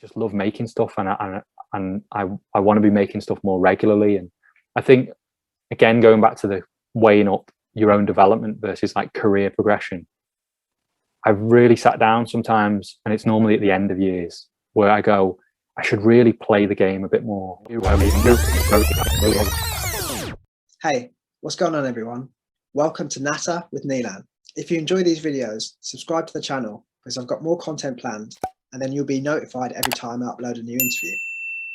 just love making stuff, and I want to be making stuff more regularly. And I think, again, going back to the weighing up your own development versus like career progression, I've really sat down sometimes, and it's normally at the end of years, where I go, I should really play the game a bit more. Hey, what's going on, everyone? Welcome to Natter with Nilan. If you enjoy these videos, subscribe to the channel because I've got more content planned, and then you'll be notified every time I upload a new interview.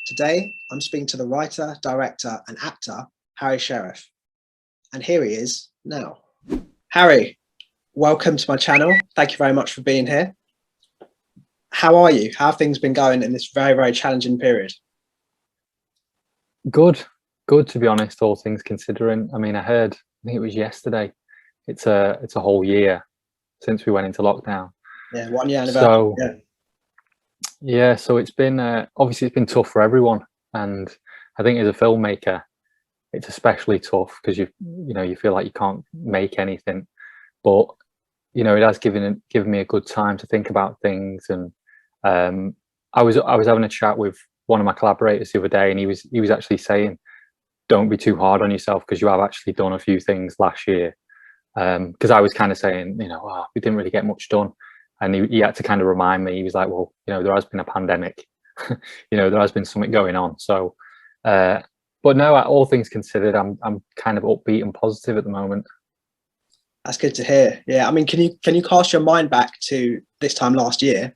Today, I'm speaking to the writer, director, and actor, Harry Sherriff. And here he is now. Harry, welcome to my channel. Thank you very much for being here. How are you? How have things been going in this very, very challenging period? Good, to be honest, all things considering. I mean, I think it was yesterday, it's a whole year since we went into lockdown. Yeah, 1 year anniversary. So yeah, so it's been obviously it's been tough for everyone, and I think as a filmmaker it's especially tough because you feel like you can't make anything, but it has given me a good time to think about things. And I was having a chat with one of my collaborators the other day, and he was actually saying, don't be too hard on yourself because you have actually done a few things last year. Because I was kind of saying, we didn't really get much done. And he had to kind of remind me. He was like, well, there has been a pandemic, there has been something going on. So, but no, all things considered, I'm kind of upbeat and positive at the moment. That's good to hear. Yeah, I mean, can you cast your mind back to this time last year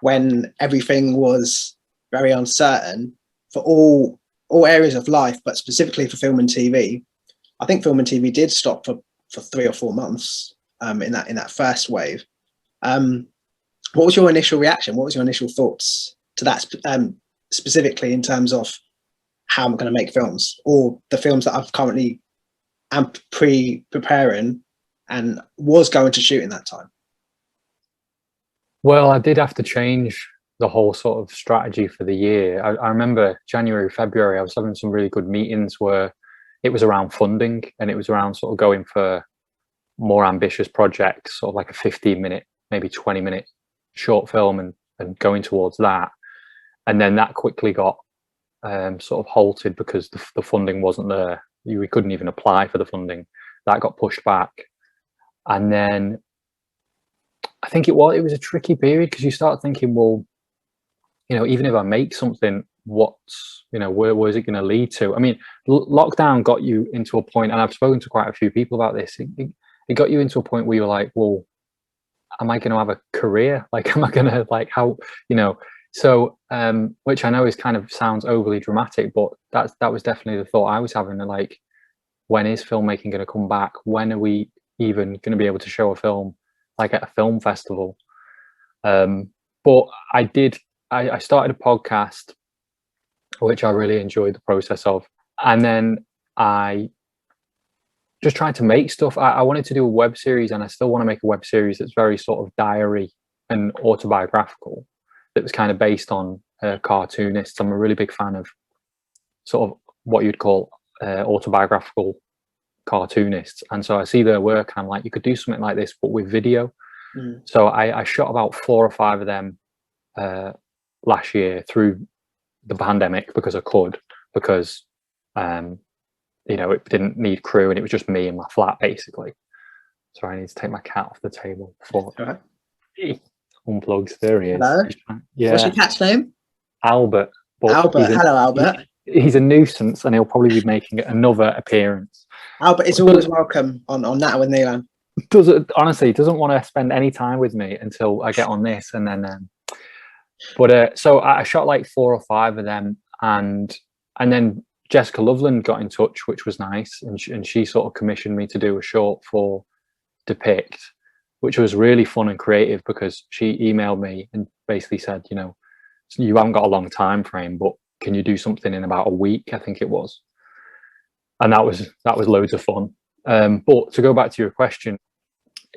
when everything was very uncertain for all areas of life, but specifically for film and TV? I think film and TV did stop for 3 or 4 months in that first wave. What was your initial reaction? What was your initial thoughts to that, specifically in terms of how I'm going to make films, or the films that I've currently am preparing and was going to shoot in that time? Well, I did have to change the whole sort of strategy for the year. I remember January, February, I was having some really good meetings where it was around funding, and it was around sort of going for more ambitious projects, sort of like a 15-minute, maybe 20-minute short film, and going towards that. And then that quickly got sort of halted because the funding wasn't there. We couldn't even apply for the funding. That got pushed back. And then I think it was a tricky period because you start thinking, well, even if I make something, what's, where is it going to lead to? I mean, lockdown got you into a point, and I've spoken to quite a few people about this. It got you into a point where you're like, well, am I going to have a career? Like, am I going to, like, how, so, which I know is kind of sounds overly dramatic, but that was definitely the thought I was having. Like, when is filmmaking going to come back? When are we even going to be able to show a film, like at a film festival? But I started a podcast, which I really enjoyed the process of. And then I just tried to make stuff. I wanted to do a web series, and I still want to make a web series that's very sort of diary and autobiographical, that was kind of based on cartoonists. I'm a really big fan of sort of what you'd call autobiographical cartoonists. And so I see their work, and I'm like, you could do something like this, but with video. So I shot about 4 or 5 of them last year through the pandemic because I could, because it didn't need crew, and it was just me in my flat basically. Sorry, I need to take my cat off the table before he unplugs. There he is. Hello. Yeah. What's your cat's name? Albert. Albert. Hello, Albert. He's a nuisance, and he'll probably be making another appearance. Albert is always welcome on Natter with Nilan. Honestly, doesn't want to spend any time with me until I get on this, and then so I shot like 4 or 5 of them, and then Jessica Loveland got in touch, which was nice, and she sort of commissioned me to do a short for Depict, which was really fun and creative, because she emailed me and basically said, you haven't got a long time frame, but can you do something in about a week, I think it was. And that was loads of fun. But to go back to your question,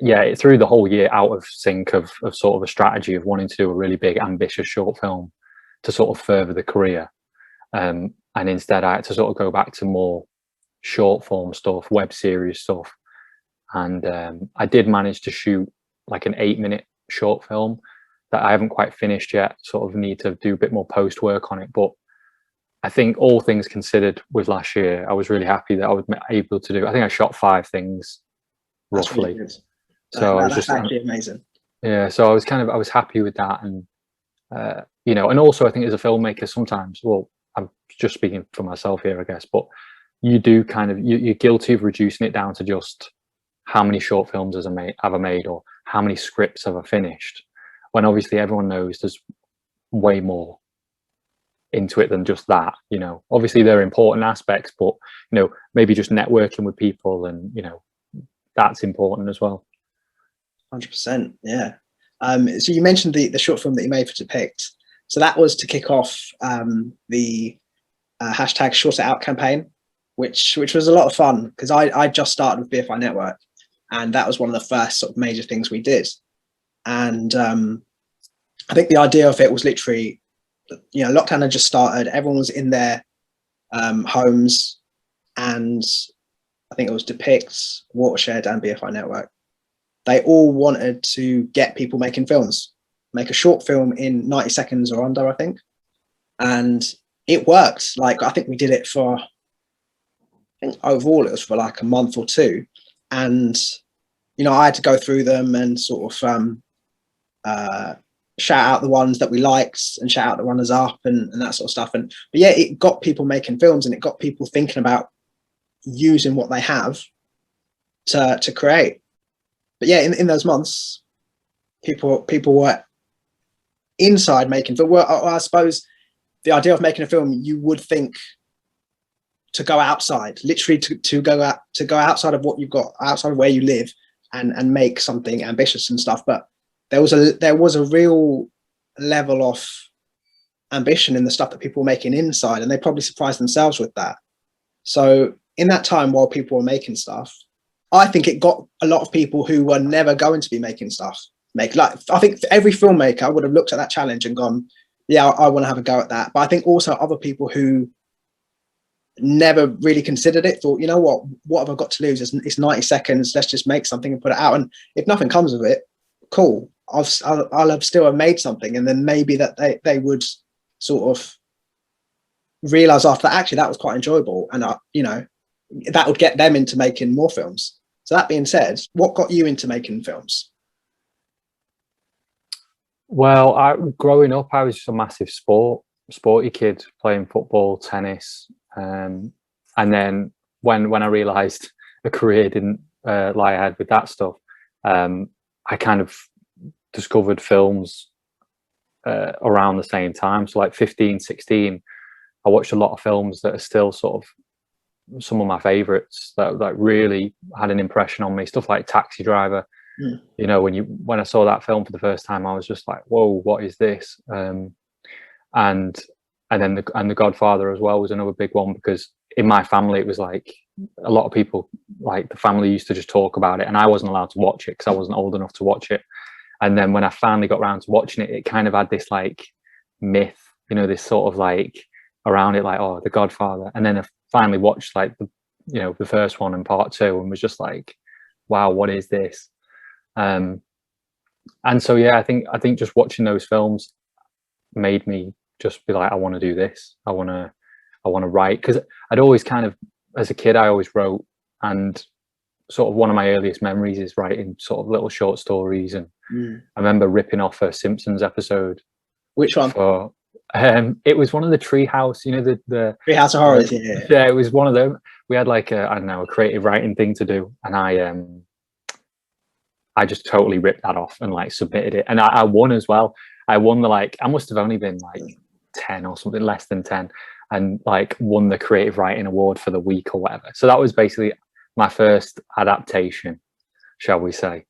yeah, it threw the whole year out of sync of sort of a strategy of wanting to do a really big, ambitious short film to sort of further the career. And instead I had to sort of go back to more short form stuff, web series stuff. And I did manage to shoot like an 8-minute short film that I haven't quite finished yet. Sort of need to do a bit more post work on it. But I think all things considered, with last year, I was really happy that I was able to do. I think I shot 5 things roughly. Really good. So I was that's just actually amazing. yeah. So I was happy with that, and you know, and also I think as a filmmaker, sometimes, well, I'm just speaking for myself here, I guess, but you do kind of you're guilty of reducing it down to just how many short films have I made, or how many scripts have I finished, when obviously everyone knows there's way more into it than just that. You know, obviously there are important aspects, but you know, maybe just networking with people, and you know, that's important as well. 100%. Yeah. So you mentioned the short film that you made for Depict. So that was to kick off the hashtag shortitout campaign, which was a lot of fun, because I just started with BFI Network, and that was one of the first sort of major things we did. And I think the idea of it was literally, you know, lockdown had just started, everyone was in their homes, and I think it was Depict, Watershed, and BFI Network. They all wanted to get people making films, make a short film in 90 seconds or under, I think. And it worked. Like, I think we did it for, I think overall it was for like a month or 2. And, you know, I had to go through them and sort of shout out the ones that we liked and shout out the runners up and that sort of stuff. But yeah, it got people making films, and it got people thinking about using what they have to create. But yeah, in those months, people were inside making film. Well, I suppose the idea of making a film, you would think to go outside, literally to go outside of what you've got, outside of where you live, and make something ambitious and stuff. But there was a real level of ambition in the stuff that people were making inside, and they probably surprised themselves with that. So in that time, while people were making stuff, I think it got a lot of people who were never going to be making stuff make. Like, I think every filmmaker would have looked at that challenge and gone, yeah, I want to have a go at that. But I think also other people who never really considered it thought, you know what have I got to lose? It's 90 seconds. Let's just make something and put it out. And if nothing comes of it, cool. I'll have still have made something. And then maybe that they would sort of realize after that, actually, that was quite enjoyable. And, you know, that would get them into making more films. So that being said, what got you into making films? Well, growing up, I was just a massive sporty kid, playing football, tennis, and then when I realised a career didn't lie ahead with that stuff, I kind of discovered films around the same time. So like 15, 16, I watched a lot of films that are still sort of some of my favorites that really had an impression on me. Stuff like Taxi Driver. You know, when I saw that film for the first time, I was just like, whoa, what is this? And then the Godfather as well was another big one, because in my family it was like a lot of people, like the family used to just talk about it, and I wasn't allowed to watch it because I wasn't old enough to watch it. And then when I finally got around to watching it, it kind of had this like myth, you know, this sort of like around it, like, oh, the Godfather. And then I finally watched like the first one and part 2, and was just like, wow, what is this? And so yeah, I think just watching those films made me just be like, I want to do this. I want to write, because I'd always kind of, as a kid, I always wrote, and sort of one of my earliest memories is writing sort of little short stories. And I remember ripping off a Simpsons episode. Which one? It was one of the Treehouse, you know, the Treehouse of Horrors. Yeah, it was one of them. We had like a creative writing thing to do, and I just totally ripped that off and like submitted it, and I won as well. I won I must have only been like 10 or something, less than 10, and like won the creative writing award for the week or whatever. So that was basically my first adaptation, shall we say.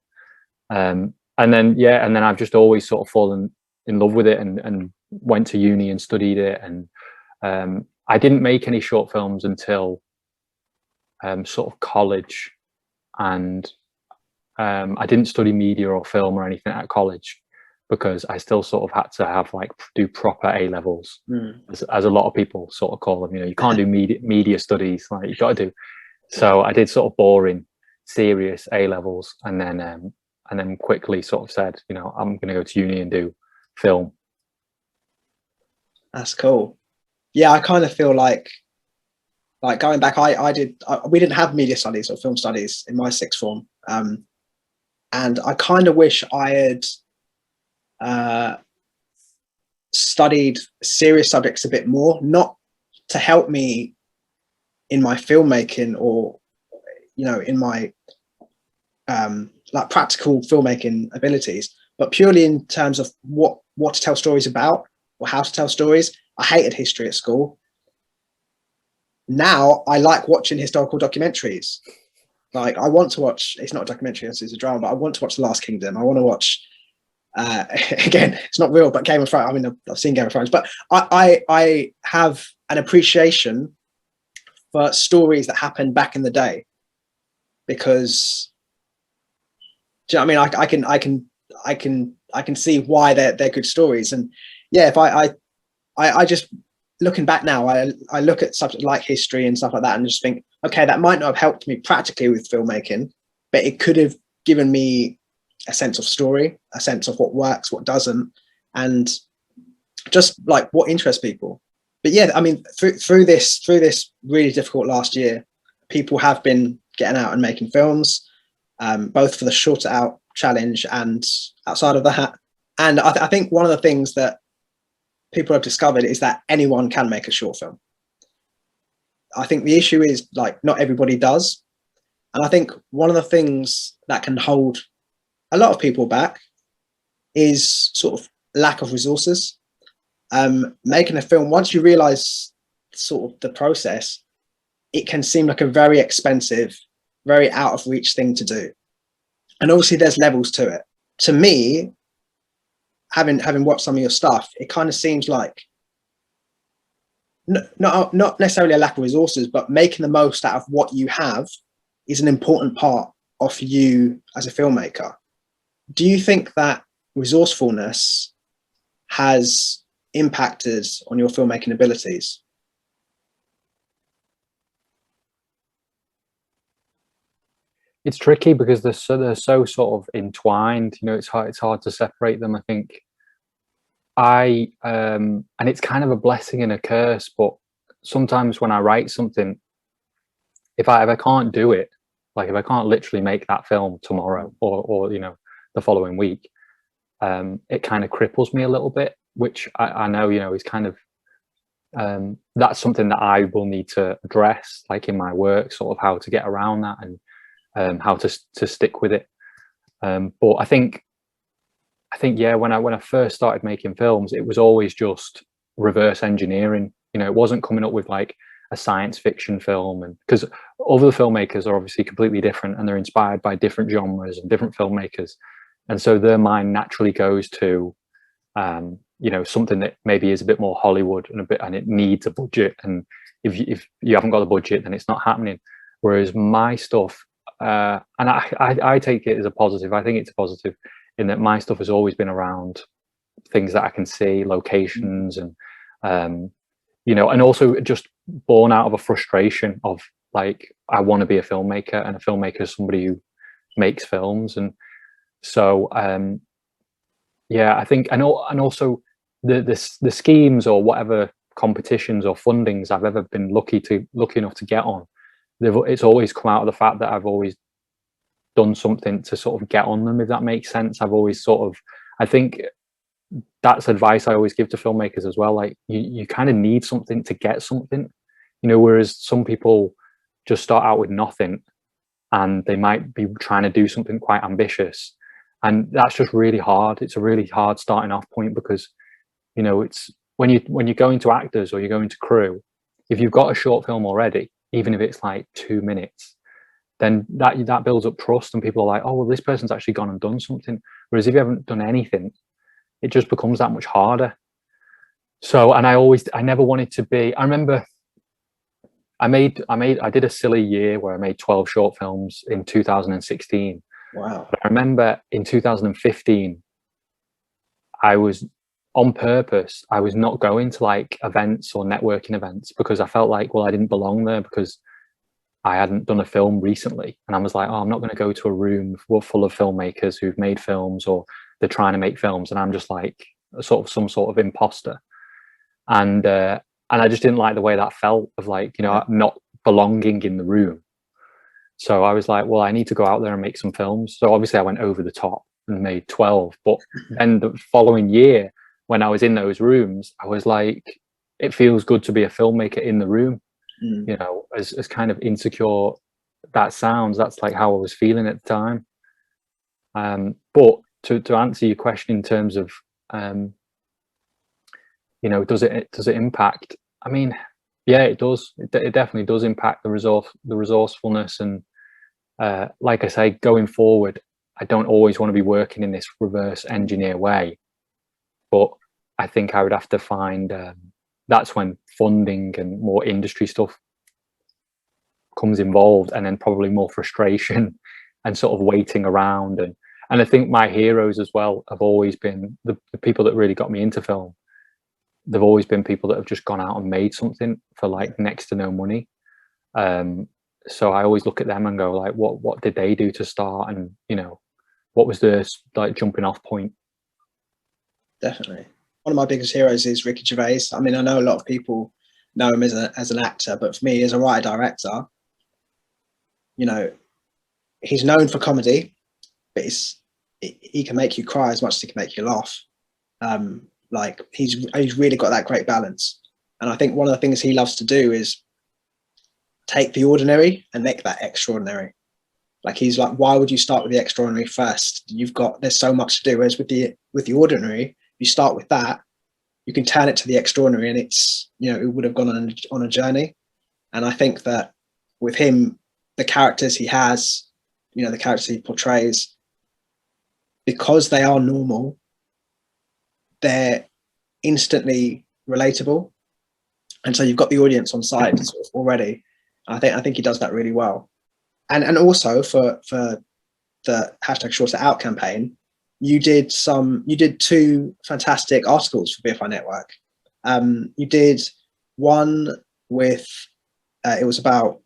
And then I've just always sort of fallen in love with it, and went to uni and studied it. And I didn't make any short films until sort of college, and I didn't study media or film or anything at college, because I still sort of had to have do proper A levels, as a lot of people sort of call them. You know, you can't do media studies, like you got to do. So I did sort of boring, serious A levels, and then quickly sort of said, you know, I'm going to go to uni and do film. That's cool. Yeah, I kind of feel like going back, we didn't have media studies or film studies in my sixth form, and I kind of wish I had studied serious subjects a bit more, not to help me in my filmmaking or, you know, in my like practical filmmaking abilities, but purely in terms of what to tell stories about or how to tell stories. I hated history at school. Now I like watching historical documentaries. Like, I want to watch, it's not a documentary, it's a drama, but I want to watch The Last Kingdom. I want to watch, again, it's not real, but Game of Thrones. I mean, I've seen Game of Thrones, but I have an appreciation for stories that happened back in the day, because, do you know what I mean? I can see why they're good stories. And yeah, if I just, looking back now, I look at subjects like history and stuff like that and just think, okay, that might not have helped me practically with filmmaking, but it could have given me a sense of story, a sense of what works, what doesn't, and just like what interests people. But yeah, I mean, through this really difficult last year, people have been getting out and making films, both for the shortitout challenge and outside of that. And I think one of the things that people have discovered is that anyone can make a short film. I think the issue is, like, not everybody does. And I think one of the things that can hold a lot of people back is sort of lack of resources. Making a film, once you realize sort of the process, it can seem like a very expensive, very out of reach thing to do. And obviously there's levels to it. To me, having watched some of your stuff, it kind of seems like not necessarily a lack of resources, but making the most out of what you have is an important part of you as a filmmaker. Do you think that resourcefulness has impacted on your filmmaking abilities? It's tricky because they're so sort of entwined. You know, it's hard to separate them. I think and it's kind of a blessing and a curse, but sometimes when I write something, if I can't do it, like if I can't literally make that film tomorrow or you know, the following week, it kind of cripples me a little bit, which I know, you know, is kind of that's something that I will need to address, like in my work, sort of how to get around that and how to stick with it. But I think yeah, when I first started making films, it was always just reverse engineering. You know, it wasn't coming up with like a science fiction film, and because other filmmakers are obviously completely different and they're inspired by different genres and different filmmakers, and so their mind naturally goes to you know, something that maybe is a bit more Hollywood and it needs a budget, and if you haven't got the budget, then it's not happening. Whereas my stuff, and I take it as a positive. I think it's a positive in that my stuff has always been around things that I can see, locations, and you know, and also just born out of a frustration of, like, I want to be a filmmaker, and a filmmaker is somebody who makes films. And so yeah, I think, and also the schemes or whatever competitions or fundings I've ever been lucky enough to get on, it's always come out of the fact that I've always done something to sort of get on them, if that makes sense. I've always sort of, I think that's advice I always give to filmmakers as well. Like, you kind of need something to get something, you know, whereas some people just start out with nothing and they might be trying to do something quite ambitious. And that's just really hard. It's a really hard starting off point, because, you know, it's when you go into actors or you go into crew, if you've got a short film already, even if it's like 2 minutes, then that builds up trust, and people are like, oh, well, this person's actually gone and done something. Whereas if you haven't done anything, it just becomes that much harder. So, and I never wanted to be, I remember I did a silly year where I made 12 short films in 2016. Wow. But I remember in 2015, I was, on purpose, I was not going to like events or networking events, because I felt like, well, I didn't belong there because I hadn't done a film recently. And I was like, oh, I'm not going to go to a room full of filmmakers who've made films or they're trying to make films. And I'm just like, some sort of imposter, and I just didn't like the way that felt, of like, you know, not belonging in the room. So I was like, well, I need to go out there and make some films. So obviously I went over the top and made 12. But then the following year, when I was in those rooms, I was like, it feels good to be a filmmaker in the room. You know, as kind of insecure that sounds, that's like how I was feeling at the time. But to answer your question in terms of, you know, does it impact? I mean, yeah, it does. It definitely does impact the resourcefulness, and like I say, going forward, I don't always want to be working in this reverse engineer way, but I think I would have to find. That's when funding and more industry stuff comes involved, and then probably more frustration and sort of waiting around. And I think my heroes as well have always been the people that really got me into film. They've always been people that have just gone out and made something for like next to no money. So I always look at them and go like, what did they do to start? And, you know, what was their like jumping off point? Definitely. One of my biggest heroes is Ricky Gervais. I mean, I know a lot of people know him as an actor, but for me, as a writer director, you know, he's known for comedy, but he can make you cry as much as he can make you laugh. Like he's really got that great balance. And I think one of the things he loves to do is take the ordinary and make that extraordinary. Like he's like, why would you start with the extraordinary first? There's so much to do. Whereas with the ordinary, you start with that, you can turn it to the extraordinary, and it's, you know, it would have gone on a journey. And I think that with him, the characters he has, you know, the characters he portrays, because they are normal, they're instantly relatable. And so you've got the audience on side sort of already. I think he does that really well. And also for the #Shortitout campaign, you did 2 fantastic articles for BFI Network. You did one with it was about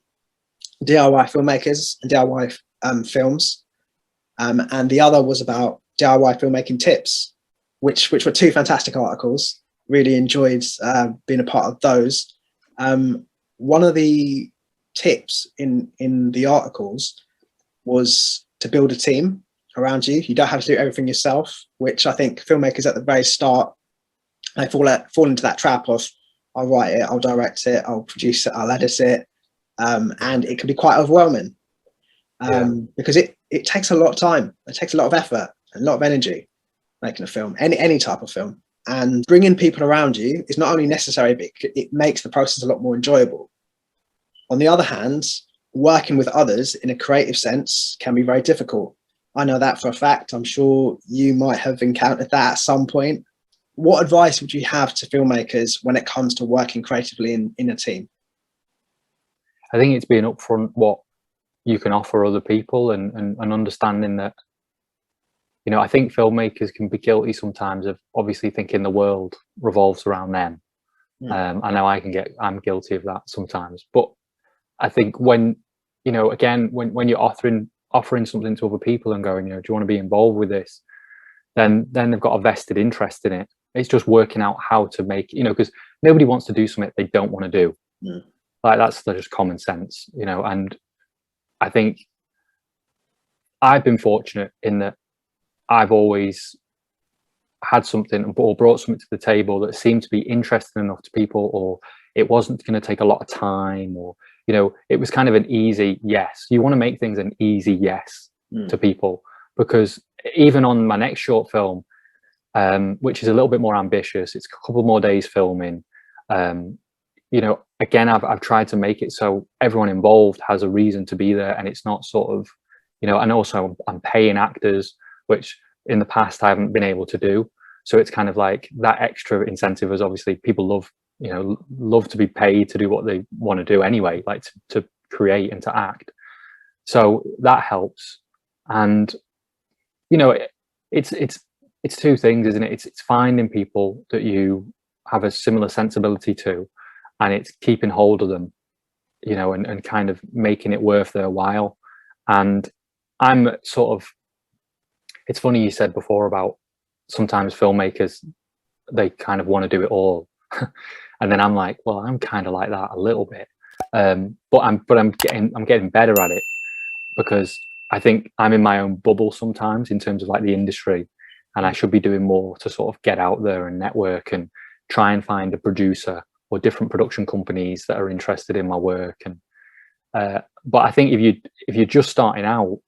DIY filmmakers and DIY films, and the other was about DIY filmmaking tips, which were 2 fantastic articles. Really enjoyed being a part of those. One of the tips in the articles was to build a team around you. You don't have to do everything yourself, which I think filmmakers at the very start, they fall into that trap of, I'll write it, I'll direct it, I'll produce it, I'll edit it, and it can be quite overwhelming because it takes a lot of time, it takes a lot of effort and a lot of energy making a film, any type of film. And bringing people around you is not only necessary, but it makes the process a lot more enjoyable. On the other hand, working with others in a creative sense can be very difficult. I know that for a fact. I'm sure you might have encountered that at some point. What advice would you have to filmmakers when it comes to working creatively in a team? I think it's being upfront what you can offer other people, and understanding that, you know, I think filmmakers can be guilty sometimes of obviously thinking the world revolves around them. I know I'm guilty of that sometimes, but I think when, you know, again, when you're offering something to other people and going, you know, do you want to be involved with this? Then they've got a vested interest in it. It's just working out how to make, you know, because nobody wants to do something they don't want to do. Like that's just common sense, you know. And I think I've been fortunate in that I've always had something or brought something to the table that seemed to be interesting enough to people, or it wasn't going to take a lot of time, or, you know, it was kind of an easy yes. You want to make things an easy yes to people, because even on my next short film, which is a little bit more ambitious, it's a couple more days filming. You know, again, I've tried to make it so everyone involved has a reason to be there, and it's not sort of, you know, and also I'm paying actors, which in the past I haven't been able to do. So it's kind of like that extra incentive is obviously people love to be paid to do what they want to do anyway, like to create and to act. So that helps. And, you know, it's 2 things, isn't it? It's finding people that you have a similar sensibility to, and it's keeping hold of them, you know, and kind of making it worth their while. And I'm sort of, it's funny you said before about sometimes filmmakers they kind of want to do it all. And then I'm like, well, I'm kind of like that a little bit, but I'm getting better at it, because I think I'm in my own bubble sometimes in terms of like the industry, and I should be doing more to sort of get out there and network and try and find a producer or different production companies that are interested in my work. And but I think if you're just starting out,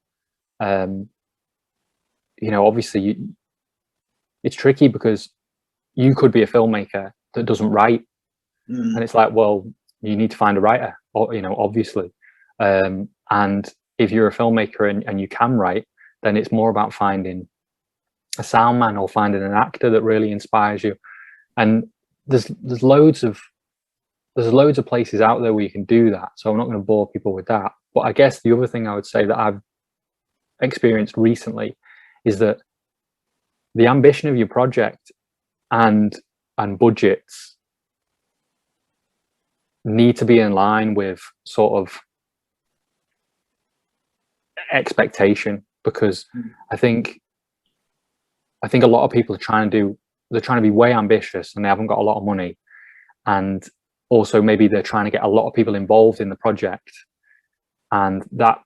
you know, obviously it's tricky, because you could be a filmmaker that doesn't write, and it's like, well, you need to find a writer, or, you know, obviously. And if you're a filmmaker and you can write, then it's more about finding a sound man or finding an actor that really inspires you. And there's loads of places out there where you can do that, so I'm not going to bore people with that. But I guess the other thing I would say that I've experienced recently is that the ambition of your project and budgets need to be in line with sort of expectation, because I think a lot of people are trying to be way ambitious, and they haven't got a lot of money, and also maybe they're trying to get a lot of people involved in the project, and that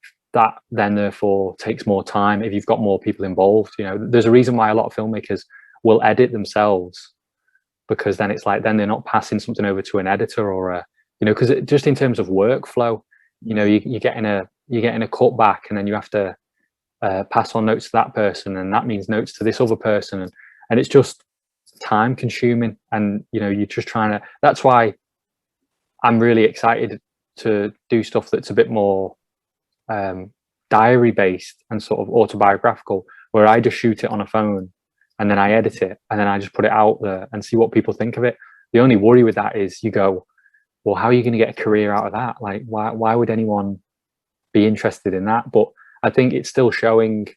then therefore takes more time if you've got more people involved. You know, there's a reason why a lot of filmmakers will edit themselves, because then it's like, then they're not passing something over to an editor or a, you know, because just in terms of workflow, you know, you're getting a cutback, and then you have to pass on notes to that person, and that means notes to this other person, and it's just time consuming. And you know, you're just trying to, that's why I'm really excited to do stuff that's a bit more diary based and sort of autobiographical, where I just shoot it on a phone and then I edit it and then I just put it out there and see what people think of it. The only worry with that is you go, well, how are you going to get a career out of that? Like, why would anyone be interested in that? But I think it's still showing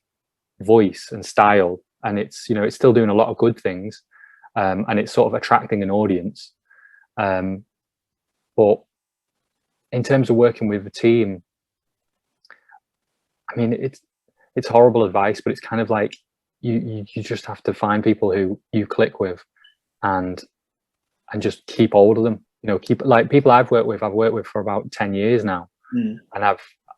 voice and style, and it's, you know, it's still doing a lot of good things, and it's sort of attracting an audience. But in terms of working with a team, I mean, it's horrible advice, but it's kind of like you just have to find people who you click with, and just keep hold of them. You know, keep, like, people I've worked with for about 10 years now,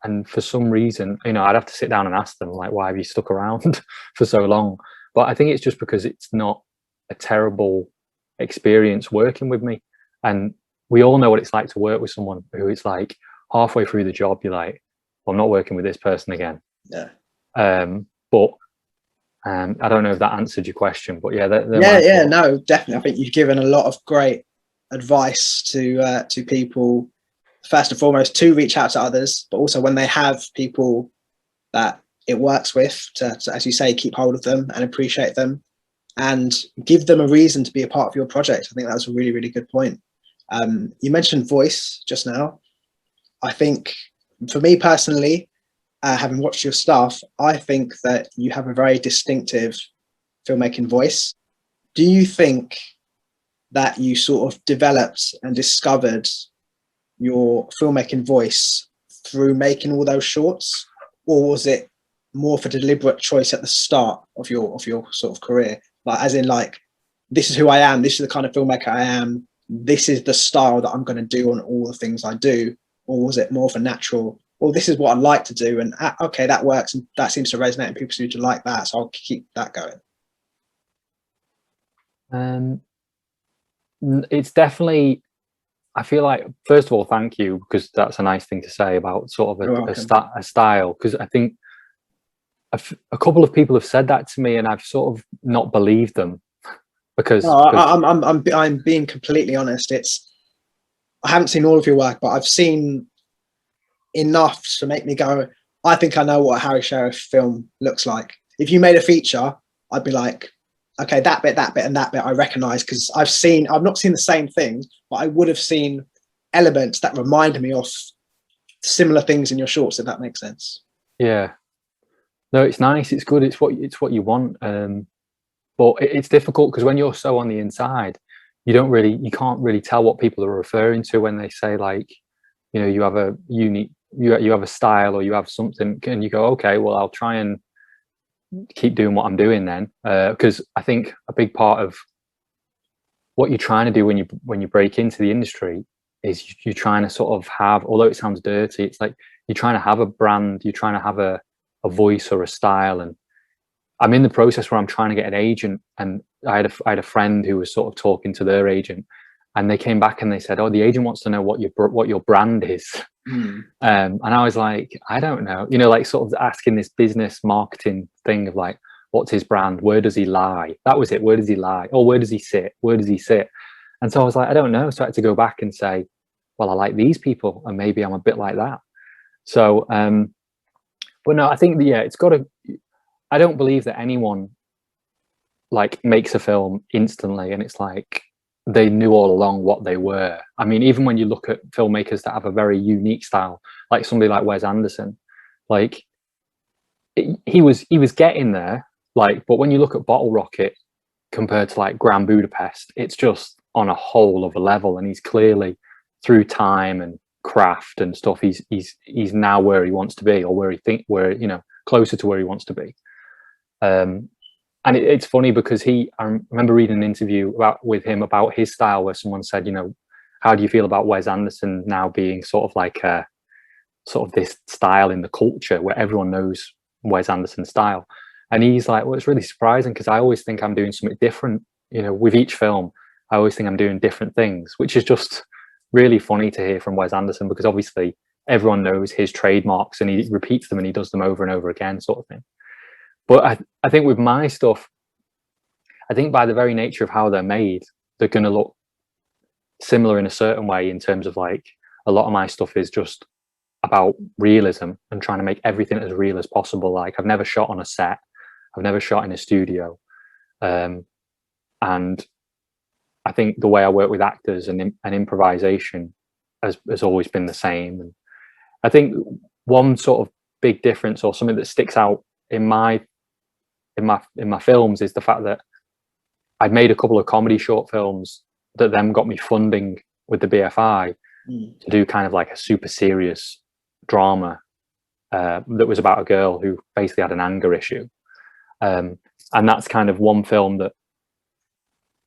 and for some reason, you know, I'd have to sit down and ask them, like, why have you stuck around for so long? But I think it's just because it's not a terrible experience working with me. And we all know what it's like to work with someone who it's like halfway through the job, you're like, well, I'm not working with this person again. Yeah. But I don't know if that answered your question, but yeah, no, definitely. I think you've given a lot of great advice to people, first and foremost, to reach out to others, but also when they have people that it works with, to, as you say, keep hold of them and appreciate them and give them a reason to be a part of your project. I think that was a really, really good point. You mentioned voice just now. I think for me personally, having watched your stuff, I think that you have a very distinctive filmmaking voice. Do you think that you sort of developed and discovered your filmmaking voice through making all those shorts, or was it more of a deliberate choice at the start of your sort of career? Like, as in, like, this is who I am, this is the kind of filmmaker I am, this is the style that I'm going to do on all the things I do? Or was it more of a natural, well, this is what I like to do, and okay, that works, and that seems to resonate, and people seem to like that, so I'll keep that going? It's definitely, I feel like, first of all, thank you, because that's a nice thing to say about sort of a style, because I think a couple of people have said that to me and I've sort of not believed them, because I'm being completely honest. I haven't seen all of your work, but I've seen enough to make me go, I think I know what a Harry Sherriff film looks like. If you made a feature, I'd be like, okay, that bit and that bit I recognize, because I've not seen the same thing, but I would have seen elements that remind me of similar things in your shorts, if that makes sense. Yeah, no, it's nice, it's good, it's what you want. But it's difficult, because when you're so on the inside, you can't really tell what people are referring to when they say, like, you know, you have a unique, you have a style, or you have something, and you go, okay, well, I'll try and keep doing what I'm doing then, because I think a big part of what you're trying to do when you break into the industry is you're trying to sort of have, although it sounds dirty, it's like you're trying to have a brand, you're trying to have a voice or a style. And I'm in the process where I'm trying to get an agent, and I had a friend who was sort of talking to their agent, and they came back and they said, oh, the agent wants to know what your brand is. And I was like, I don't know, like sort of asking this business marketing thing of like, what's his brand? Where does he lie? That was it. Where does he lie? Or where does he sit? Where does he sit? And so I was like, I don't know. So I had to go back and say, well, I like these people, and maybe I'm a bit like that. So, but no, I think it's got to, I don't believe that anyone like makes a film instantly and it's like they knew all along what they were. I mean, even when you look at filmmakers that have a very unique style, like somebody like Wes Anderson, like he was getting there, like, but when you look at Bottle Rocket compared to like Grand Budapest, it's just on a whole other level. And he's clearly, through time and craft and stuff, he's now where he wants to be, or where closer to where he wants to be. And it's funny because I remember reading an interview with him about his style, where someone said, how do you feel about Wes Anderson now being sort of like sort of this style in the culture where everyone knows Wes Anderson's style? And he's like, well, it's really surprising because I always think I'm doing something different. With each film, I always think I'm doing different things, which is just really funny to hear from Wes Anderson, because obviously everyone knows his trademarks and he repeats them and he does them over and over again, sort of thing. But I think with my stuff, I think by the very nature of how they're made, they're going to look similar in a certain way, in terms of like, a lot of my stuff is just about realism and trying to make everything as real as possible. Like, I've never shot on a set. I've never shot in a studio. And I think the way I work with actors and improvisation has always been the same. And I think one sort of big difference, or something that sticks out in my films, is the fact that I'd made a couple of comedy short films that then got me funding with the BFI to do kind of like a super serious drama that was about a girl who basically had an anger issue. And that's kind of one film that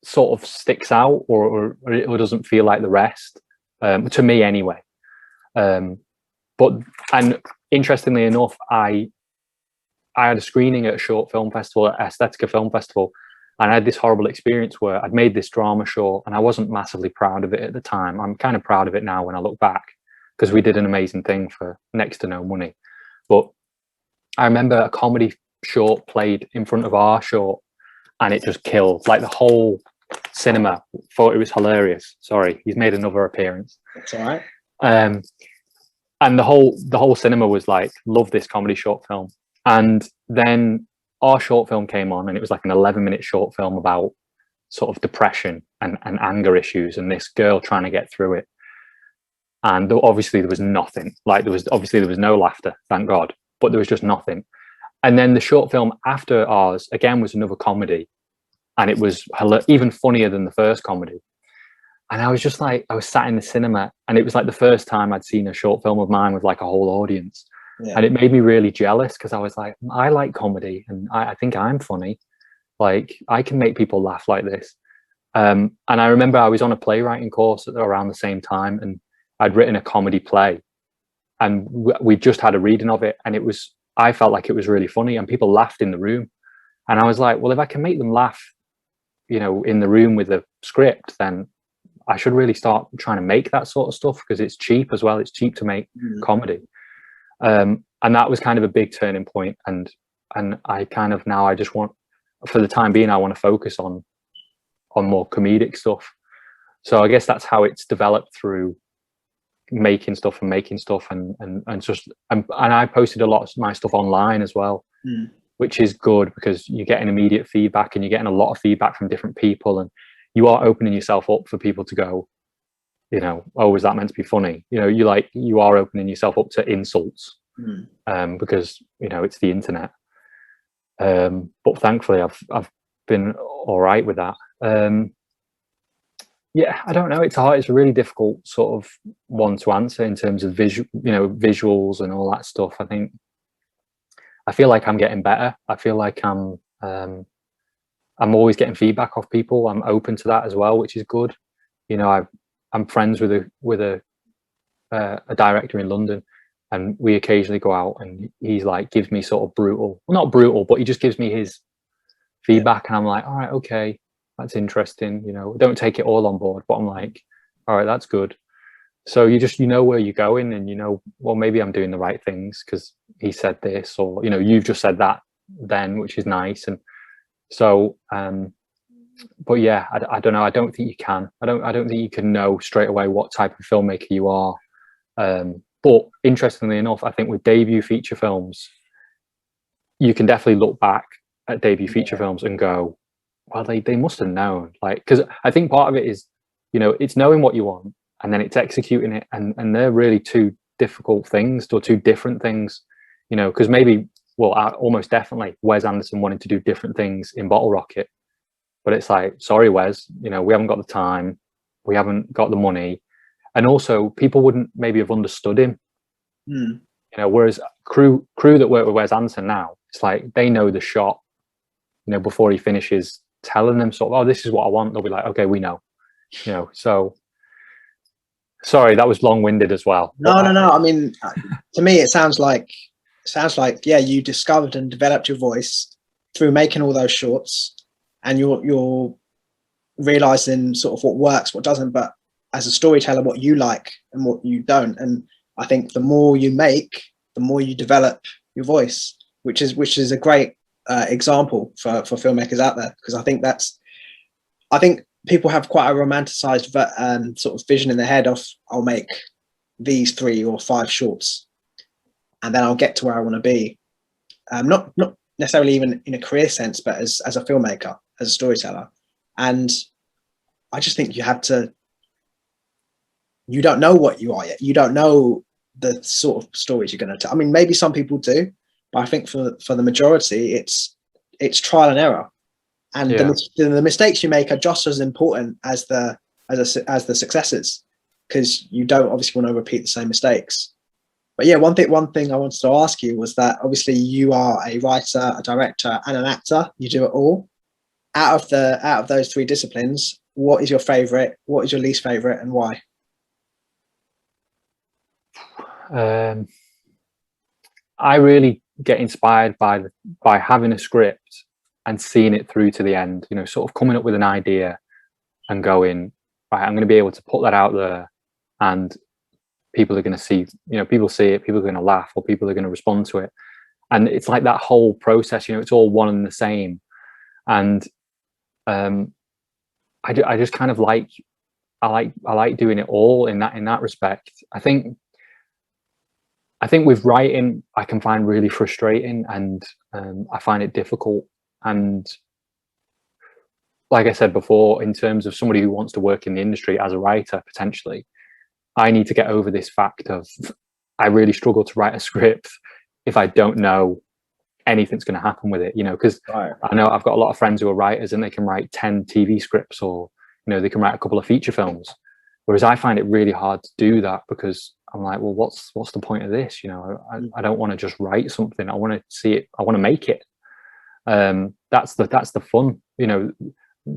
sort of sticks out, or it doesn't feel like the rest, to me anyway. But interestingly enough, I had a screening at a short film festival, at Aesthetica Film Festival, and I had this horrible experience where I'd made this drama short and I wasn't massively proud of it at the time. I'm kind of proud of it now when I look back, because we did an amazing thing for next to no money. But I remember a comedy short played in front of our short and it just killed. Like, the whole cinema thought it was hilarious. Sorry, he's made another appearance. That's all right. And the whole cinema was like, love this comedy short film. And then our short film came on, and it was like an 11-minute short film about sort of depression and anger issues, and this girl trying to get through it. And obviously there was nothing. Like, there was no laughter, thank God, but there was just nothing. And then the short film after ours again was another comedy, and it was even funnier than the first comedy. And I was just like, I was sat in the cinema, and it was like the first time I'd seen a short film of mine with like a whole audience. Yeah. And it made me really jealous, because I was like, I like comedy, and I think I'm funny. Like, I can make people laugh like this. And I remember I was on a playwriting course around the same time, and I'd written a comedy play, and we just had a reading of it, and I felt like it was really funny, and people laughed in the room. And I was like, well, if I can make them laugh, in the room with the script, then I should really start trying to make that sort of stuff, because it's cheap as well. It's cheap to make comedy. And that was kind of a big turning point. And I kind of now, I just want, for the time being, I want to focus on more comedic stuff. So I guess that's how it's developed, through making stuff and I posted a lot of my stuff online as well, which is good, because you're getting immediate feedback, and you're getting a lot of feedback from different people, and you are opening yourself up for people to go, oh, was that meant to be funny? You are opening yourself up to insults, because it's the internet. But thankfully I've been all right with that. Yeah, I don't know. It's hard. It's a really difficult sort of one to answer in terms of visuals and all that stuff. I feel like I'm getting better. I feel like I'm I'm always getting feedback off people. I'm open to that as well, which is good. You know, I'm friends with a director in London, and we occasionally go out, and he's like gives me sort of brutal, well, not brutal, but he just gives me his feedback, and I'm like, all right, okay, that's interesting. You know, don't take it all on board, but I'm like, all right, that's good. So you know where you're going, and you know, well, maybe I'm doing the right things because he said this, or you know, you've just said that then, which is nice. And so but yeah, I don't know, I don't think you can, I don't think you can know straight away what type of filmmaker you are. But interestingly enough, I think with debut feature films, you can definitely look back at debut feature films and go, well, they must have known, like, because I think part of it is, you know, it's knowing what you want and then it's executing it, and they're really two difficult things, or two different things, you know, because maybe, well, almost definitely Wes Anderson wanted to do different things in Bottle Rocket, but it's like, sorry, Wes, you know, we haven't got the time, we haven't got the money, and also people wouldn't maybe have understood him. You know, whereas crew that work with Wes Anderson now, it's like they know the shot, you know, before he finishes telling them sort of, oh, this is what I want. They'll be like, okay, we know, you know. So sorry, that was long-winded as well. No. I mean, to me, it sounds like, yeah, you discovered and developed your voice through making all those shorts, and you're realizing sort of what works, what doesn't, but as a storyteller, what you like and what you don't. And I think the more you make, the more you develop your voice, which is a great example for filmmakers out there, because I think people have quite a romanticized sort of vision in their head of, I'll make these 3 or 5 shorts and then I'll get to where I want to be. Not necessarily even in a career sense, but as a filmmaker, as a storyteller. And I just think you don't know what you are yet. You don't know the sort of stories you're going to tell. I mean, maybe some people do, but I think for the majority, it's trial and error. And the mistakes you make are just as important as the successes, because you don't obviously want to repeat the same mistakes. But yeah, one thing I wanted to ask you was that obviously you are a writer, a director, and an actor. You do it all. Out of those 3 disciplines, what is your favorite? What is your least favorite, and why? I really get inspired by having a script and seeing it through to the end, you know, sort of coming up with an idea and going, right, I'm going to be able to put that out there, and people are going to see, you know, people see it, people are going to laugh, or people are going to respond to it. And it's like that whole process, you know, it's all one and the same. And I just kind of like, I like doing it all in that respect. I think with writing, I can find really frustrating, and I find it difficult. And like I said before, in terms of somebody who wants to work in the industry as a writer, potentially, I need to get over this fact of, I really struggle to write a script if I don't know anything's going to happen with it, you know, because I know I've got a lot of friends who are writers and they can write 10 TV scripts, or, you know, they can write a couple of feature films. Whereas I find it really hard to do that, because I'm like, well, what's the point of this? You know, I don't want to just write something. I want to see it. I want to make it. That's the fun, you know,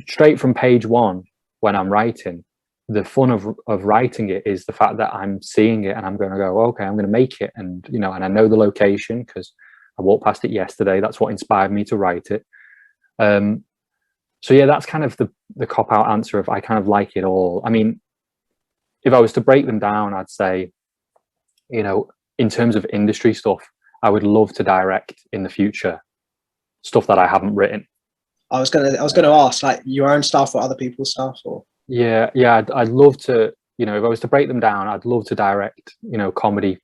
straight from page 1 when I'm writing. The fun of writing it is the fact that I'm seeing it and I'm going to go, okay, I'm going to make it. And, you know, and I know the location because I walked past it yesterday. That's what inspired me to write it. So yeah, that's kind of the cop-out answer of, I kind of like it all. I mean, if I was to break them down, I'd say, you know, in terms of industry stuff, I would love to direct in the future stuff that I haven't written. I was gonna ask, like, your own stuff or other people's stuff, or yeah, I'd love to, you know, if I was to break them down, I'd love to direct, you know, comedy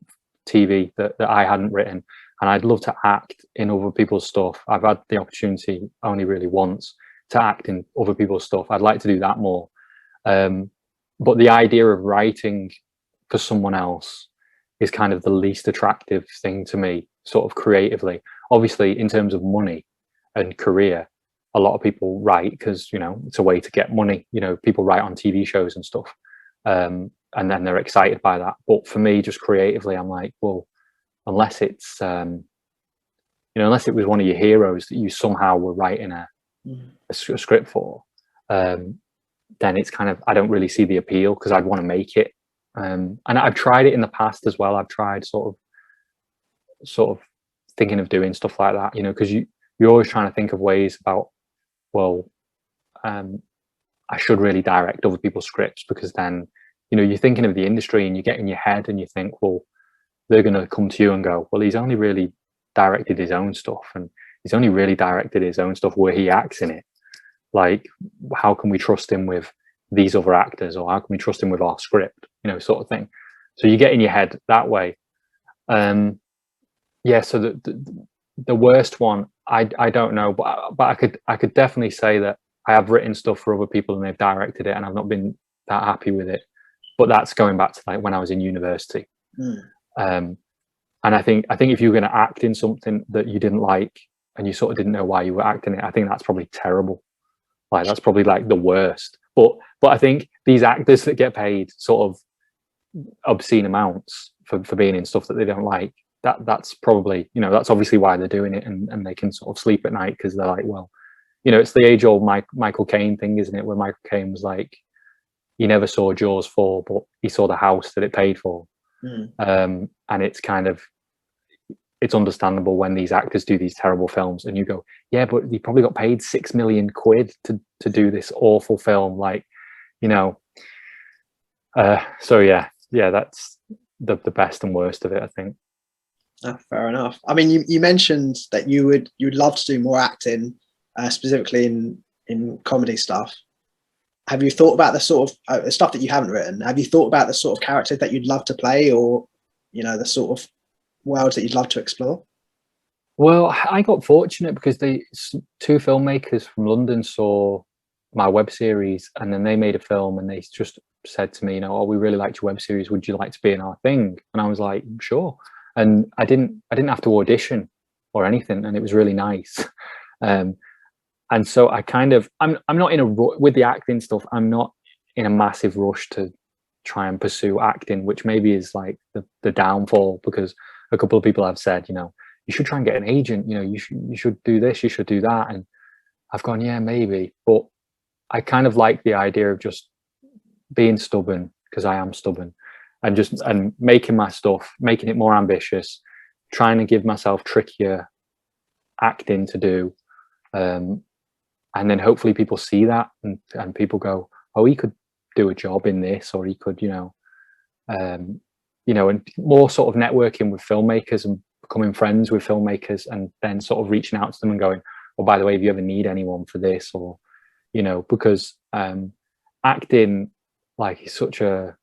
TV that I hadn't written, and I'd love to act in other people's stuff. I've had the opportunity only really once to act in other people's stuff. I'd like to do that more. But the idea of writing for someone else is kind of the least attractive thing to me, sort of creatively. Obviously, in terms of money and career, a lot of people write because, you know, it's a way to get money. You know, people write on TV shows and stuff, and then they're excited by that. But for me, just creatively, I'm like, well, unless it's, you know, unless it was one of your heroes that you somehow were writing a a script for, then it's kind of, I don't really see the appeal, because I'd want to make it. And I've tried it in the past as well. I've tried sort of thinking of doing stuff like that, because you're always trying to think of ways about, well, I should really direct other people's scripts, because then, you're thinking of the industry and you get in your head and you think, well, they're going to come to you and go, well, he's only really directed his own stuff, and he's only really directed his own stuff where he acts in it. Like, how can we trust him with these other actors, or how can we trust him with our script, sort of thing. So you get in your head that way. Yeah. So the worst one, I don't know, but I could definitely say that I have written stuff for other people and they've directed it, and I've not been that happy with it. But that's going back to like when I was in university. And I think if you're going to act in something that you didn't like and you sort of didn't know why you were acting it, I think that's probably terrible. Like, that's probably like the worst. But I think these actors that get paid sort of obscene amounts for being in stuff that they don't like, that's probably, that's obviously why they're doing it, and they can sort of sleep at night, because they're like, well, it's the age old Michael Caine thing, isn't it, where Michael Caine was like, he never saw Jaws 4, but he saw the house that it paid for. And it's kind of, it's understandable when these actors do these terrible films and you go, yeah, but he probably got paid £6 million to do this awful film, like, so yeah, that's the best and worst of it, I think. Fair enough. I mean, you mentioned that you would love to do more acting, specifically in comedy stuff. Have you thought about the sort of stuff that you haven't written? Have you thought about the sort of character that you'd love to play, or the sort of worlds that you'd love to explore? Well, I got fortunate because two filmmakers from London saw my web series, and then they made a film, and they just said to me, oh, we really liked your web series, would you like to be in our thing? And I was like, sure. And I didn't have to audition or anything, and it was really nice. And so I kind of, I'm not in a, with the acting stuff, I'm not in a massive rush to try and pursue acting, which maybe is like the downfall, because a couple of people have said, you should try and get an agent, you should do this, you should do that. And I've gone, yeah, maybe. But I kind of like the idea of just being stubborn, because I am stubborn, and making my stuff, making it more ambitious, trying to give myself trickier acting to do. And then hopefully people see that and people go, oh, he could do a job in this, or he could, and more sort of networking with filmmakers and becoming friends with filmmakers, and then sort of reaching out to them and going, oh, by the way, if you ever need anyone for this, or, because acting, like, is such a,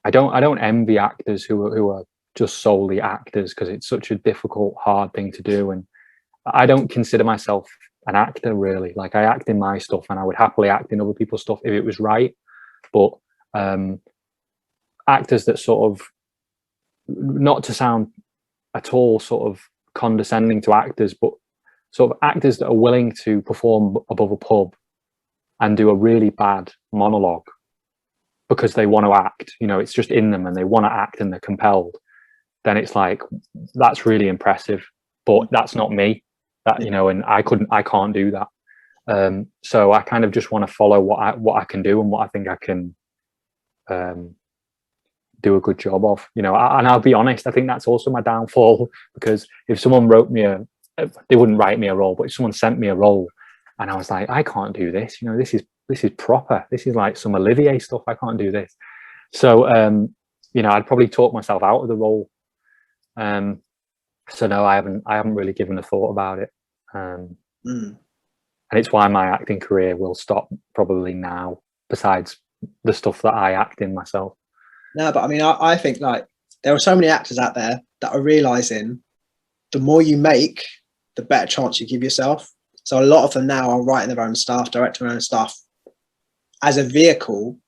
I don't envy actors who are just solely actors, because it's such a difficult, hard thing to do. And I don't consider myself an actor, really. Like, I act in my stuff, and I would happily act in other people's stuff if it was right. But actors that sort of, not to sound at all sort of condescending to actors, but sort of actors that are willing to perform above a pub and do a really bad monologue because they want to act, it's just in them and they want to act and they're compelled, then it's like, that's really impressive. But that's not me. That, and I can't do that. So I kind of just want to follow what I can do and what I think I can do a good job of, and I'll be honest, I think that's also my downfall, because if someone wrote me they wouldn't write me a role, but if someone sent me a role and I was like, I can't do this, this is proper, this is like some Olivier stuff, I can't do this. So I'd probably talk myself out of the role. So no, I haven't really given a thought about it. And it's why my acting career will stop probably now, besides the stuff that I act in myself. No, but I mean, I think, like, there are so many actors out there that are realizing the more you make, the better chance you give yourself. So a lot of them now are writing their own stuff, directing their own stuff as a vehicle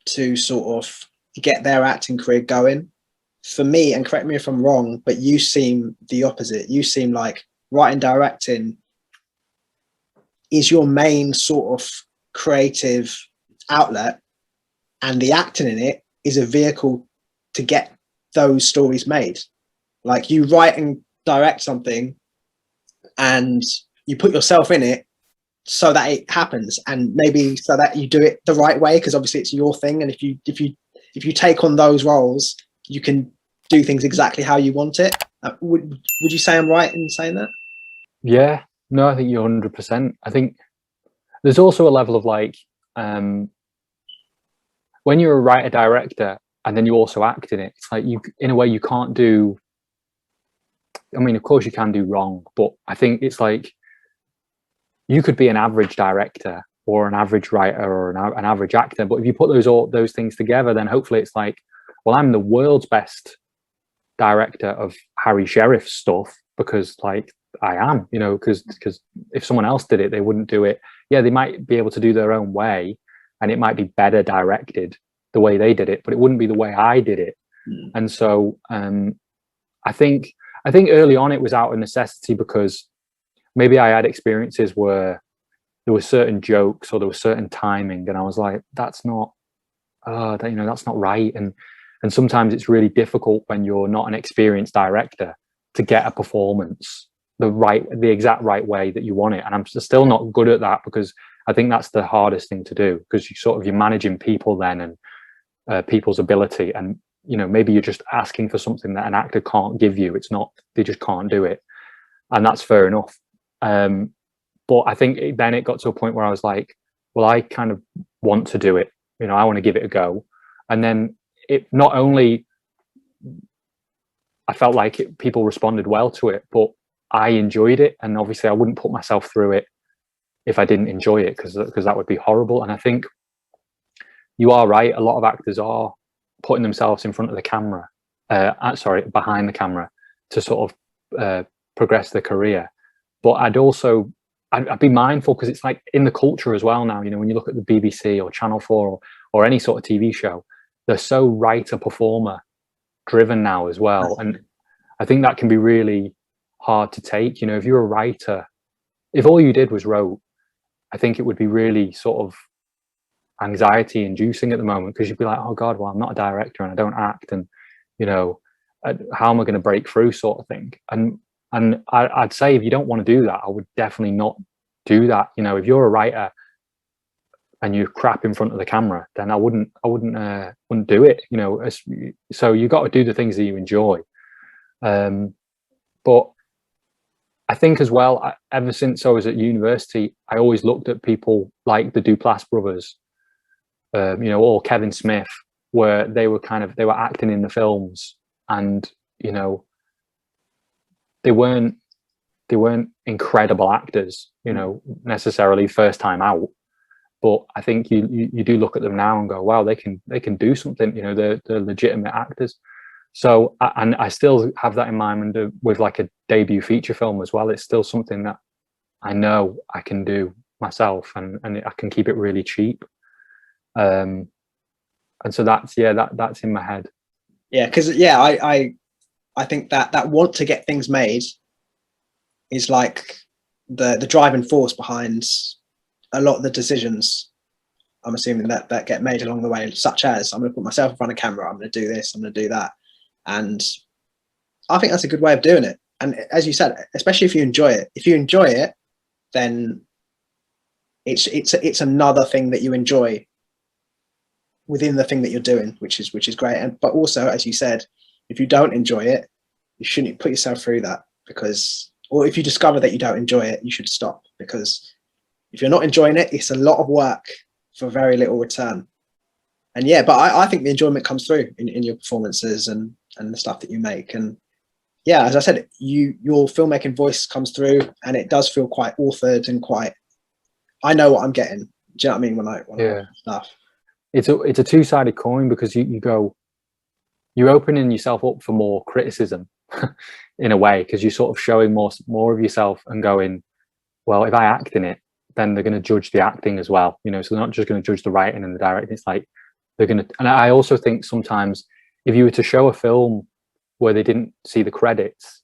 to sort of get their acting career going. For me, and correct me if I'm wrong, but you seem the opposite. You seem like writing, directing is your main sort of creative outlet, and the acting in it is a vehicle to get those stories made. Like, you write and direct something and you put yourself in it, so that it happens, and maybe so that you do it the right way, because obviously it's your thing, and if you take on those roles, you can do things exactly how you want it. Would you say I'm right in saying that? Yeah, no, I think you're 100%. I think there's also a level of like, when you're a writer director and then you also act in it, it's like you, in a way, you can't do. I mean, of course you can do wrong, but I think it's like you could be an average director or an average writer or an average actor, but if you put those things together, then hopefully it's like, well, I'm the world's best director of Harry Sherriff stuff, because like I am, you know, because if someone else did it, they wouldn't do it. Yeah, they might be able to do their own way, and it might be better directed the way they did it, but it wouldn't be the way I did it. And so I think early on it was out of necessity, because maybe I had experiences where there were certain jokes or there was certain timing, and I was like, that's not, you know, that's not right. And sometimes it's really difficult when you're not an experienced director to get a performance the exact right way that you want it. And I'm still not good at that, because I think that's the hardest thing to do, because you're managing people then, and people's ability, and you know, maybe you're just asking for something that an actor can't give you. It's not, they just can't do it, and that's fair enough. But I think then it got to a point where I was like, well, I kind of want to do it, you know, I want to give it a go. And then it not only, I felt like people responded well to it, but I enjoyed it. And obviously I wouldn't put myself through it if I didn't enjoy it, because that would be horrible. And I think you are right, a lot of actors are putting themselves in front of the camera, behind the camera, to sort of progress their career. But I'd be mindful, because it's like in the culture as well now, you know, when you look at the BBC or Channel 4 or any sort of TV show, they're so writer performer driven now as well. And I think that can be really hard to take. You know, if you're a writer, if all you did was wrote, I think it would be really sort of anxiety inducing at the moment, because you'd be like, oh God, well, I'm not a director and I don't act, and you know, how am I going to break through, sort of thing. And I'd say, if you don't want to do that, I would definitely not do that. You know, if you're a writer and you're crap in front of the camera, then I wouldn't do it. You know, so you got to do the things that you enjoy. But I think as well, ever since I was at university, I always looked at people like the Duplass brothers, you know, or Kevin Smith, where they were acting in the films, and you know, they weren't incredible actors, you know, necessarily first time out. But I think you do look at them now and go, wow, they can do something. You know, they're legitimate actors. So, and I still have that in mind with like a debut feature film as well. It's still something that I know I can do myself, and I can keep it really cheap. And so that's in my head. Yeah, because I think that want to get things made is like the driving force behind a lot of the decisions, I'm assuming, that get made along the way, such as, I'm going to put myself in front of camera, I'm going to do this, I'm going to do that. And I think that's a good way of doing it. And as you said, especially if you enjoy it, then it's another thing that you enjoy within the thing that you're doing, which is great. And but also, as you said, if you don't enjoy it, you shouldn't put yourself through that, or if you discover that you don't enjoy it, you should stop, because if you're not enjoying it, it's a lot of work for very little return. And yeah, but I think the enjoyment comes through in your performances and the stuff that you make. And yeah, as I said, your filmmaking voice comes through, and it does feel quite authored and quite, I know what I'm getting. Do you know what I mean? When I watch stuff. It's a two-sided coin, because you're opening yourself up for more criticism in a way, because you're sort of showing more of yourself and going, well, if I act in it, then they're going to judge the acting as well, you know, so they're not just going to judge the writing and the directing. It's like they're going to, and I also think sometimes if you were to show a film where they didn't see the credits,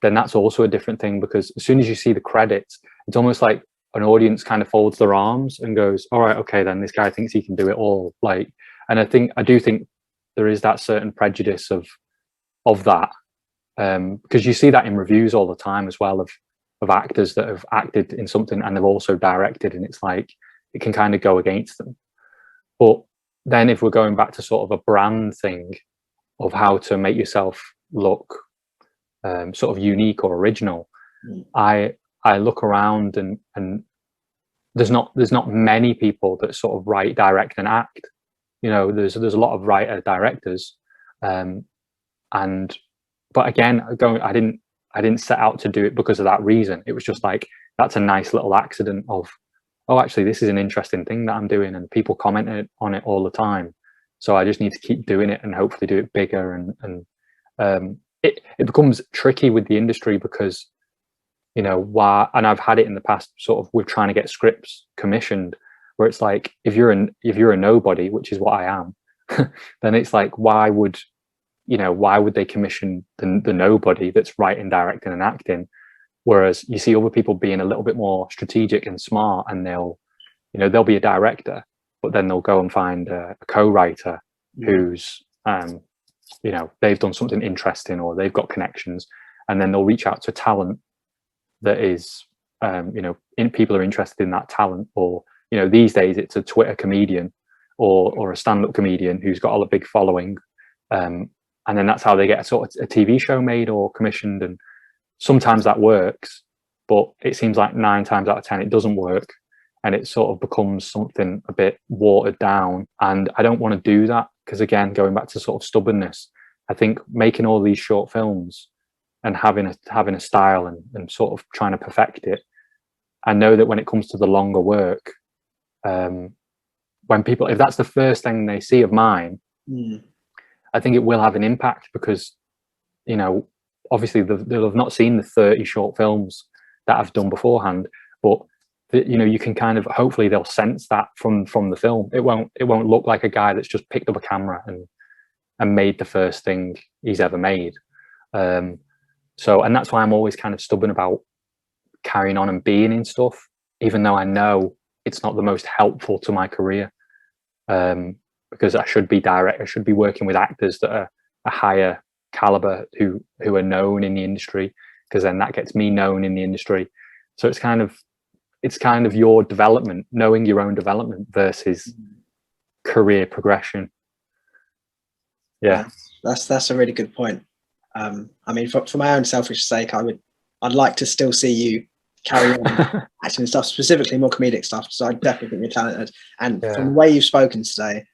then that's also a different thing, because as soon as you see the credits, it's almost like an audience kind of folds their arms and goes, all right, okay, then this guy thinks he can do it all. Like, and I do think there is that certain prejudice of that, because you see that in reviews all the time as well, of actors that have acted in something and they've also directed, and it's like it can kind of go against them. But then if we're going back to sort of a brand thing of how to make yourself look sort of unique or original, I look around and there's not many people that sort of write, direct, and act. You know, there's a lot of writer directors, but again, I didn't set out to do it because of that reason. It was just like, that's a nice little accident of, oh, actually, this is an interesting thing that I'm doing, and people comment on it all the time. So I just need to keep doing it and hopefully do it bigger. And it becomes tricky with the industry because, you know, and I've had it in the past, sort of with trying to get scripts commissioned, where it's like, if you're a nobody, which is what I am, then it's like, why would they commission the nobody that's writing, directing, and acting? Whereas you see other people being a little bit more strategic and smart, and they'll be a director, but then they'll go and find a co-writer who's, they've done something interesting or they've got connections, and then they'll reach out to talent that is, people are interested in that talent. Or, you know, these days it's a Twitter comedian or a stand-up comedian who's got a big following. And then that's how they get a TV show made or commissioned. And sometimes that works, but it seems like 9 times out of 10 it doesn't work, and it sort of becomes something a bit watered down. And I don't want to do that, because again, going back to sort of stubbornness, I think making all these short films and having a style and sort of trying to perfect it, I know that when it comes to the longer work, when people, if that's the first thing they see of mine, I think it will have an impact, because, you know, obviously they'll have not seen the 30 short films that I've done beforehand, but you know, you can kind of, hopefully they'll sense that from the film. It won't look like a guy that's just picked up a camera and made the first thing he's ever made. So, and that's why I'm always kind of stubborn about carrying on and being in stuff, even though I know it's not the most helpful to my career. Because I should be working with actors that are a higher caliber, who are known in the industry, because then that gets me known in the industry. So it's kind of your development, knowing your own development versus career progression. Yeah, that's a really good point. I mean, for my own selfish sake, I'd like to still see you carry on acting and stuff, specifically more comedic stuff. So I definitely think you're talented. And from the way you've spoken today,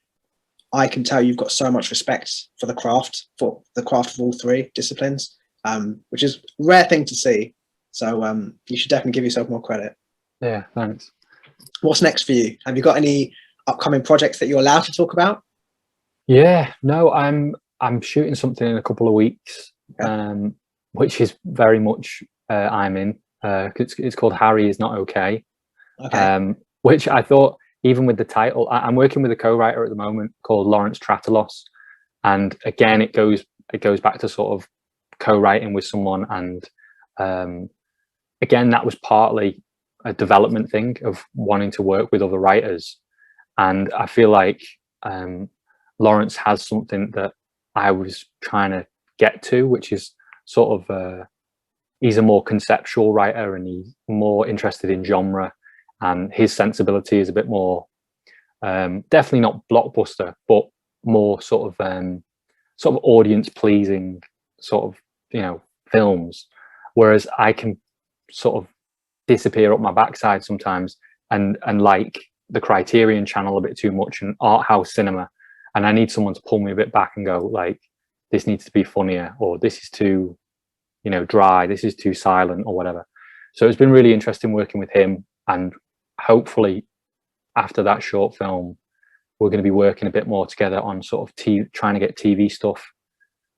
I can tell you've got so much respect for the craft of all 3 disciplines, which is a rare thing to see. So you should definitely give yourself more credit. Yeah, thanks. What's next for you? Have you got any upcoming projects that you're allowed to talk about? Yeah, no, I'm shooting something in a couple of weeks, which is very much I'm in. It's called Harry Is Not Okay. Which I thought, even with the title, I'm working with a co-writer at the moment called Lawrence Tratalos, and again it goes back to sort of co-writing with someone, and again that was partly a development thing of wanting to work with other writers, and I feel like Lawrence has something that I was trying to get to, which is sort of he's a more conceptual writer, and he's more interested in genre, and his sensibility is a bit more definitely not blockbuster, but more sort of audience pleasing sort of, you know, films, whereas I can sort of disappear up my backside sometimes and like the Criterion Channel a bit too much and art house cinema, and I need someone to pull me a bit back and go, like, this needs to be funnier, or this is too, you know, dry, this is too silent, or whatever. So it's been really interesting working with him, and hopefully after that short film we're going to be working a bit more together on sort of trying to get TV stuff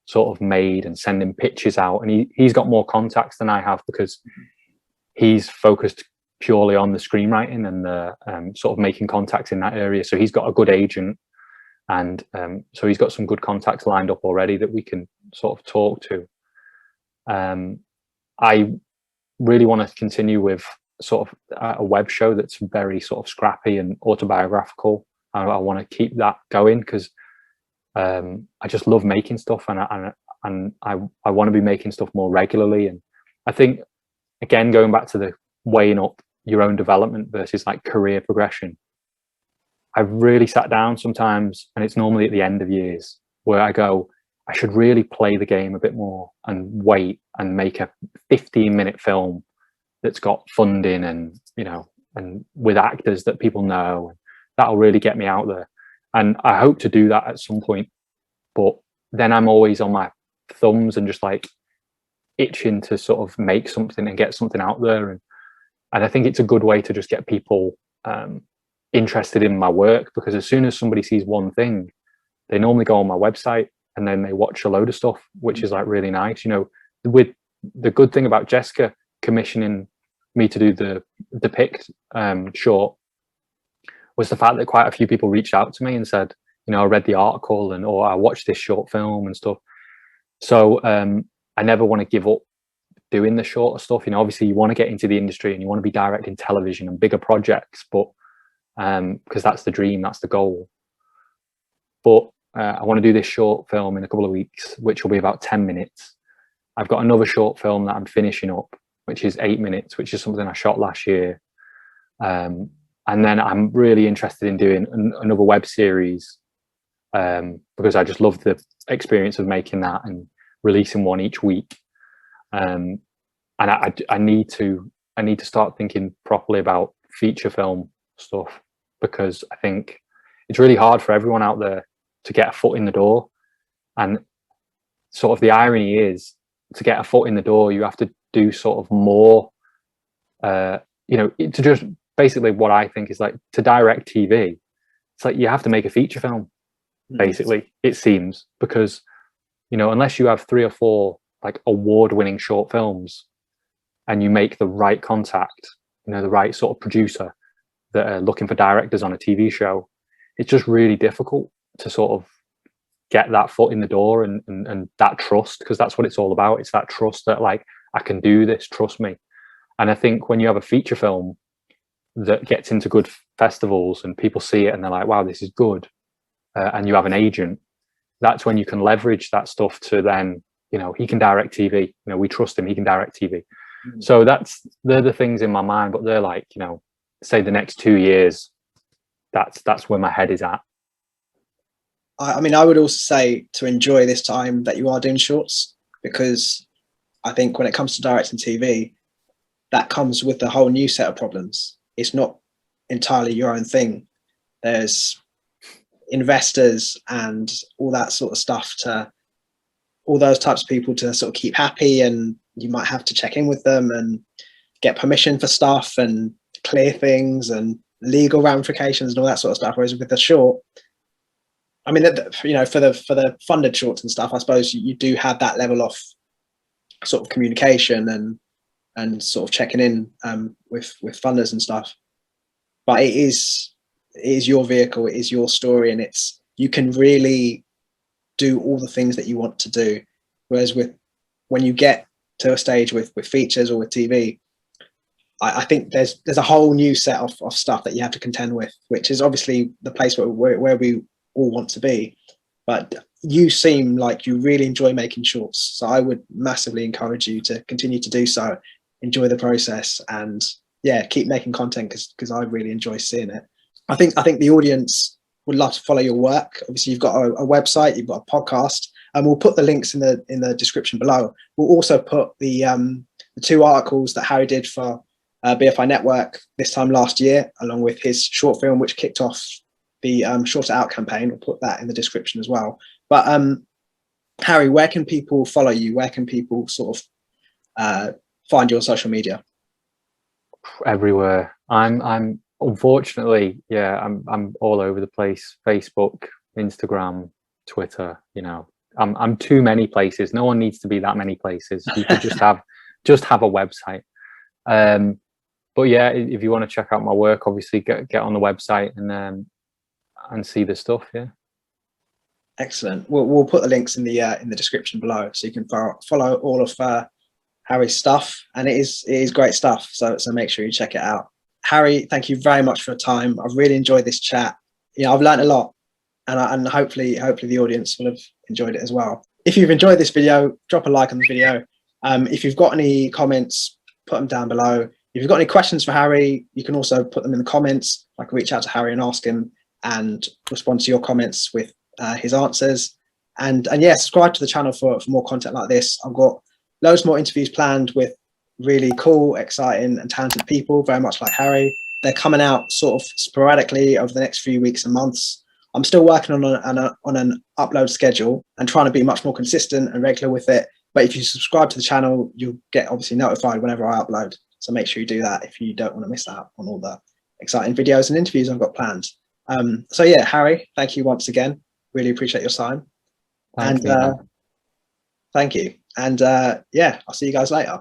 sort of made and sending pitches out. And he's got more contacts than I have, because he's focused purely on the screenwriting and the sort of making contacts in that area. So he's got a good agent, and so he's got some good contacts lined up already that we can sort of talk to. I really want to continue with sort of a web show that's very sort of scrappy and autobiographical. I want to keep that going, because I just love making stuff, and I want to be making stuff more regularly. And I think, again, going back to the weighing up your own development versus like career progression, I've really sat down sometimes, and it's normally at the end of years, where I go, I should really play the game a bit more and wait and make a 15-minute film that's got funding and, you know, and with actors that people know. That'll really get me out there. And I hope to do that at some point. But then I'm always on my thumbs and just like itching to sort of make something and get something out there. And I think it's a good way to just get people interested in my work, because as soon as somebody sees one thing, they normally go on my website and then they watch a load of stuff, which is like really nice. You know, with the good thing about Jessica commissioning me to do the Depict short was the fact that quite a few people reached out to me and said, you know, I read the article and or I watched this short film and stuff. So I never want to give up doing the shorter stuff. You know, obviously you want to get into the industry and you want to be directing television and bigger projects, but because that's the dream, that's the goal. But I want to do this short film in a couple of weeks, which will be about 10 minutes. I've got another short film that I'm finishing up, which is 8 minutes, which is something I shot last year. And then I'm really interested in doing another web series because I just love the experience of making that and releasing one each week. And I need to start thinking properly about feature film stuff, because I think it's really hard for everyone out there to get a foot in the door. And sort of the irony is, to get a foot in the door, you have to do sort of more, you know, to just basically what I think is like to direct TV. It's like you have to make a feature film, basically, it seems, because, you know, unless you have 3 or 4 like award-winning short films and you make the right contact, you know, the right sort of producer that are looking for directors on a TV show, it's just really difficult to sort of get that foot in the door and that trust, because that's what it's all about. It's that trust that like, I can do this, trust me. And I think when you have a feature film that gets into good festivals and people see it and they're like, wow, this is good, and you have an agent, that's when you can leverage that stuff to then, you know, he can direct TV, you know, we trust him, he can direct TV. So they're the things in my mind, but they're like, you know, say the next 2 years, that's where my head is at. I mean, I would also say to enjoy this time that you are doing shorts, because I think when it comes to directing TV, that comes with a whole new set of problems. It's not entirely your own thing. There's investors and all that sort of stuff, to all those types of people to sort of keep happy, and you might have to check in with them and get permission for stuff and clear things and legal ramifications and all that sort of stuff. Whereas with the short, I mean, you know, for the funded shorts and stuff, I suppose you do have that level of sort of communication and sort of checking in with funders and stuff. But it is your vehicle, it is your story, and you can really do all the things that you want to do. Whereas when you get to a stage with features or with TV, I think there's a whole new set of stuff that you have to contend with, which is obviously the place where we all want to be. But you seem like you really enjoy making shorts, so I would massively encourage you to continue to do so. Enjoy the process, and yeah, keep making content, because I really enjoy seeing it. I think the audience would love to follow your work. Obviously, you've got a website, you've got a podcast, and we'll put the links in the description below. We'll also put the 2 articles that Harry did for BFI Network this time last year, along with his short film, which kicked off the shortitout campaign. We'll put that in the description as well. But Harry, where can people follow you? Where can people sort of find you on social media? Everywhere. I'm unfortunately, yeah, I'm all over the place. Facebook, Instagram, Twitter, you know, I'm too many places. No one needs to be that many places. You could just have a website. But yeah, if you want to check out my work, obviously get on the website and see the stuff. Yeah. Excellent. We'll put the links in the description below, so you can follow all of Harry's stuff, and it is great stuff. So make sure you check it out. Harry, thank you very much for your time. I've really enjoyed this chat. You know, I've learned a lot, and hopefully the audience will have enjoyed it as well. If you've enjoyed this video, drop a like on the video. If you've got any comments, put them down below. If you've got any questions for Harry, you can also put them in the comments. I can reach out to Harry and ask him and respond to your comments with his answers. And yeah, subscribe to the channel for more content like this. I've got loads more interviews planned with really cool, exciting and talented people, very much like Harry. They're coming out sort of sporadically over the next few weeks and months. I'm still working on an upload schedule and trying to be much more consistent and regular with it. But if you subscribe to the channel, you'll get obviously notified whenever I upload. So make sure you do that if you don't want to miss out on all the exciting videos and interviews I've got planned. So yeah, Harry, thank you once again. Really appreciate your time. Thank you. And yeah, I'll see you guys later.